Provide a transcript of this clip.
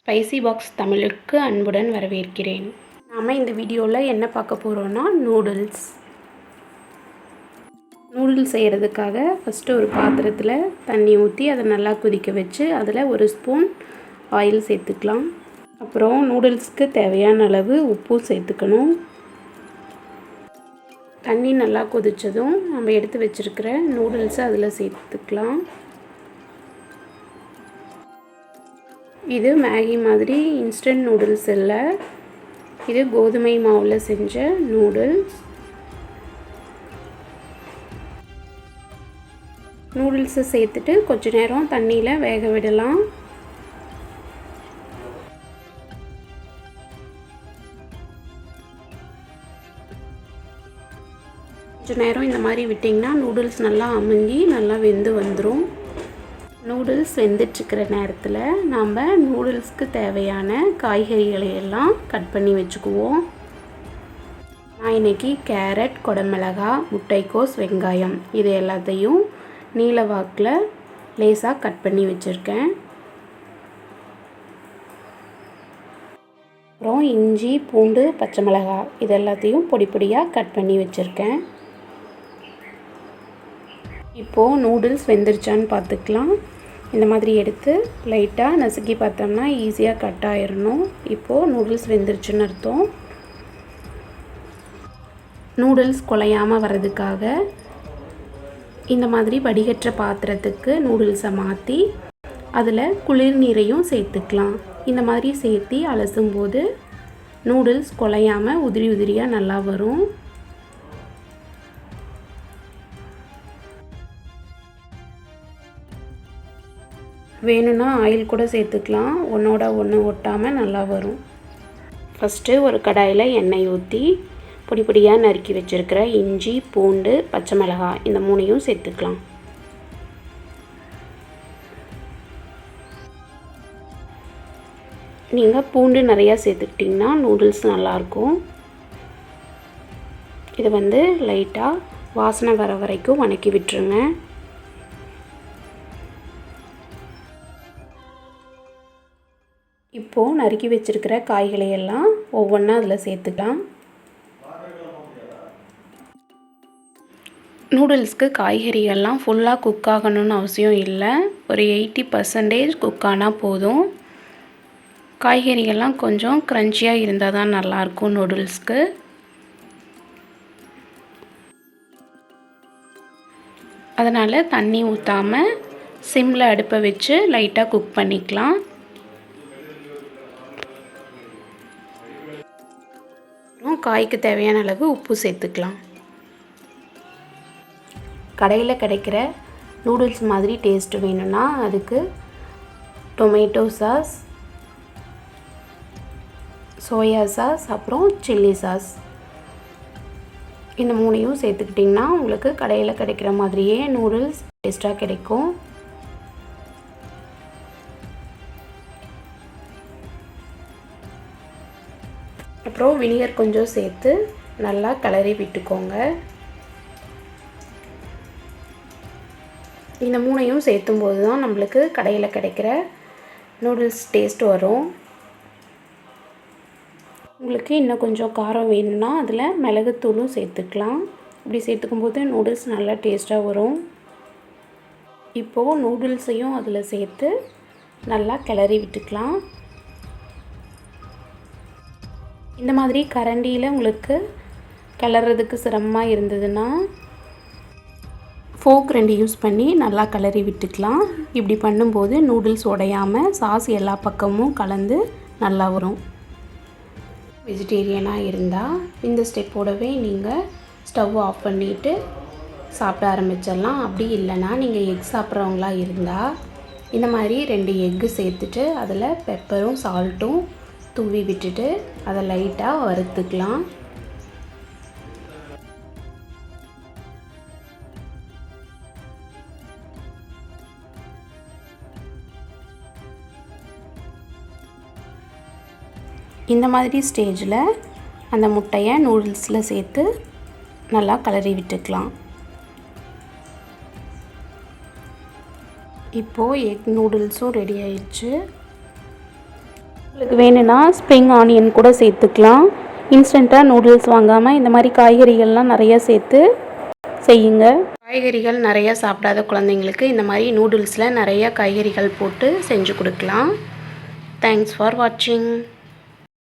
Spicy box தமிழுக்கு அன்புடன் வரவேற்கிறேன். நாம் இந்த வீடியோவில் என்ன பார்க்க போகிறோன்னா நூடுல்ஸ் செய்கிறதுக்காக ஃபஸ்ட்டு ஒரு பாத்திரத்தில் தண்ணி ஊற்றி அதை நல்லா கொதிக்க வச்சு அதில் ஒரு ஸ்பூன் ஆயில் சேர்த்துக்கலாம். அப்புறம் நூடுல்ஸ்க்கு தேவையான அளவு உப்பு சேர்த்துக்கணும். தண்ணி நல்லா கொதித்ததும் நம்ம எடுத்து வச்சுருக்கிற நூடுல்ஸை அதில் சேர்த்துக்கலாம். இது மேகி மாதிரி இன்ஸ்டன்ட் நூடுல்ஸ் இல்லை, இது கோதுமை மாவில் செஞ்ச நூடுல்ஸ். நூடுல்ஸை சேர்த்துட்டு கொஞ்ச நேரம் தண்ணியில் வேக விடலாம். கொஞ்ச நேரம் இந்த மாதிரி விட்டிங்கன்னா நூடுல்ஸ் நல்லா அமுங்கி நல்லா வெந்து வந்துடும். நூடுல்ஸ் வெந்துட்டுருக்கிற நேரத்தில் நாம் நூடுல்ஸ்க்கு தேவையான காய்கறிகளை எல்லாம் கட் பண்ணி வச்சுக்குவோம். நான் இன்றைக்கி கேரட், குடமிளகாய், முட்டைக்கோஸ், வெங்காயம் இது எல்லாத்தையும் நீல வாக்கில் லேசாக கட் பண்ணி வச்சுருக்கேன். அப்புறம் இஞ்சி, பூண்டு, பச்சை மிளகாய் இது எல்லாத்தையும் பொடி பொடியாக கட் பண்ணி வச்சுருக்கேன். இப்போது நூடுல்ஸ் வெந்துருச்சான்னு பார்த்துக்கலாம். இந்த மாதிரி எடுத்து லைட்டாக நசுக்கி பார்த்தோம்னா ஈஸியாக கட் ஆயிடணும். இப்போது நூடுல்ஸ் வெந்துருச்சுன்னு அர்த்தம். நூடுல்ஸ் குலையாமல் வர்றதுக்காக இந்த மாதிரி வடிகட்டுற பாத்திரத்துக்கு நூடுல்ஸை மாற்றி அதில் குளிர் நீரையும் சேர்த்துக்கலாம். இந்த மாதிரி சேர்த்து அலசும்போது நூடுல்ஸ் குலையாமல் உதிரி உதிரியாக நல்லா வரும். வேணும்னா ஆயில் கூட சேர்த்துக்கலாம், ஒன்றோட ஒன்று ஒட்டாமல் நல்லா வரும். ஃபஸ்ட்டு ஒரு கடாயில் எண்ணெய் ஊற்றி பொடி பொடியாக நறுக்கி வச்சுருக்கிற இஞ்சி, பூண்டு, பச்சை மிளகாய் இந்த மூணையும் சேர்த்துக்கலாம். நீங்கள் பூண்டு நிறையா சேர்த்துக்கிட்டிங்கன்னா நூடுல்ஸ் நல்லாயிருக்கும். இதை லைட்டாக வாசனை வர வரைக்கும் வதக்கி விட்டுருங்க. இப்போது நறுக்கி வச்சுருக்கிற காய்களை எல்லாம் ஒவ்வொன்றா அதில் சேர்த்துக்கலாம். நூடுல்ஸ்க்கு காய்கறிகள்லாம் ஃபுல்லாக குக் ஆகணும்னு அவசியம் இல்லை, ஒரு 80% குக் ஆனால் போதும். காய்கறிகள்லாம் கொஞ்சம் க்ரன்ச்சியாக இருந்தால் தான் நல்லாயிருக்கும் நூடுல்ஸ்க்கு. அதனால் தண்ணி ஊற்றாமல் சிம்மில் அடுப்பை வச்சு லைட்டாக குக் பண்ணிக்கலாம். காய்க்கு தேவையான அளவு உப்பு சேர்த்துக்கலாம். கடையில் கிடைக்கிற நூடுல்ஸ் மாதிரி டேஸ்ட்டு வேணும்னா அதுக்கு டொமேட்டோ சாஸ், சோயா சாஸ், அப்புறம் சில்லி சாஸ் இந்த மூணையும் சேர்த்துக்கிட்டிங்கன்னா உங்களுக்கு கடையில் கிடைக்கிற மாதிரியே நூடுல்ஸ் டேஸ்ட்டாக கிடைக்கும். அப்புறம் வினிகர் கொஞ்சம் சேர்த்து நல்லா கிளறி விட்டுக்கோங்க. இந்த மூணையும் சேர்த்தும்போது தான் நம்மளுக்கு கடையில் கிடைக்கிற நூடுல்ஸ் டேஸ்ட் வரும். உங்களுக்கு இன்னும் கொஞ்சம் காரம் வேணும்னா அதில் மிளகுத்தூளும் சேர்த்துக்கலாம். இப்படி சேர்த்துக்கும்போது நூடுல்ஸ் நல்லா டேஸ்ட்டாக வரும். இப்போது நூடுல்ஸையும் அதில் சேர்த்து நல்லா கிளறி விட்டுக்கலாம். இந்த மாதிரி கரண்டியில் உங்களுக்கு கிளறதுக்கு சிரமமாக இருந்ததுன்னா ஃபோக் 2 யூஸ் பண்ணி நல்லா கிளறி விட்டுக்கலாம். இப்படி பண்ணும்போது நூடுல்ஸ் உடையாமல் சாஸ் எல்லா பக்கமும் கலந்து நல்லா வரும். வெஜிடேரியனாக இருந்தால் இந்த ஸ்டெப்போடவே நீங்கள் ஸ்டவ் ஆஃப் பண்ணிவிட்டு சாப்பிட ஆரம்பிச்சிடலாம். அப்படி இல்லைன்னா நீங்கள் எக் சாப்பிட்றவங்களா இருந்தால் இந்த மாதிரி 2 எக்கு சேர்த்துட்டு அதில் பெப்பரும் சால்ட்டும் தூவி விட்டுட்டு அதை லைட்டாக வறுத்துக்கலாம். இந்த மாதிரி ஸ்டேஜில் அந்த முட்டையை நூடுல்ஸில் சேர்த்து நல்லா கிளறி விட்டுக்கலாம். இப்போது எக் நூடுல்ஸும் ரெடி ஆயிடுச்சு. உங்களுக்கு வேணும்னா ஸ்ப்ரிங் ஆனியன் கூட சேர்த்துக்கலாம். இன்ஸ்டண்ட்டாக நூடுல்ஸ் வாங்காமல் இந்த மாதிரி காய்கறிகள்லாம் நிறையா சேர்த்து செய்யுங்க. காய்கறிகள் நிறையா சாப்பிடாத குழந்தைங்களுக்கு இந்த மாதிரி நூடுல்ஸில் நிறையா காய்கறிகள் போட்டு செஞ்சு கொடுக்கலாம். தேங்க்ஸ் ஃபார் வாட்சிங்.